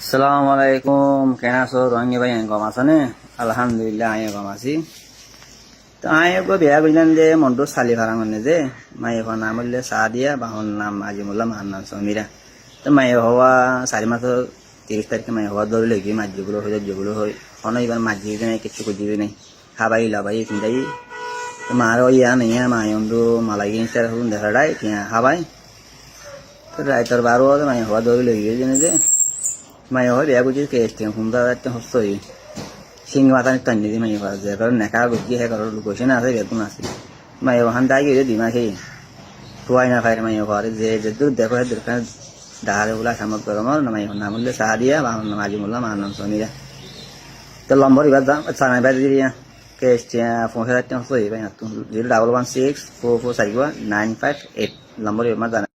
আসসালামু আলাইকুম, কেন আছো রঙে ভাই? কম আছে নে? আলহামদুলিল্লাহ আমি কম আছি। তো আমি একবার বিয়া করলাম যে মন্টু চালি ভাড়া মানে যে মাইয়ের নাম বললে সাদিয়া, বাহন নাম আজিমুল্লাহ, মাহার নাম সমীরা। তো মাইয়ে হওয়া 4 মাসের 30 তারিখে মাইয়ে হওয়া ধরে লেগে মাঝিগুলো হয় যেগুলো হয় অনেক এবার মাঝি নাই কিছু করদিবি নাই খাবাই লাভাই চিন্তাই। তো মার ইয়া নেই মায়ন্ডু মালাই দেখা রায় হাবাই। তো রাইতর 12 মাইয়ে হওয়া ধরে লেগে গেছে যে মাইয়ে হয় বিয়া করছি কেসটি হুমদা হস্তই সিং মাথা টানি দি মাইয়ে হওয়া যে কারণ নেখা বুঝি হে কারোর লোকেশন আছে বেতন আছে মাইয়ে ওখান তাই গেছে দিমা খেয়ে তুয়াই না খাই মাইয়ে হওয়ার যে দূর দেখো দোকান ডাহারে বলা সামত গরমর মাইয়ে নাম বললে সাহা দিয়া বা মাঝি বললাম আমার নাম সোনিয়া। তো লম্বর এবার দাম সানাই বাই দিয়া কেসটি 5000 হস্তই ভাই 011644495 8 নম্বর এবার জানা।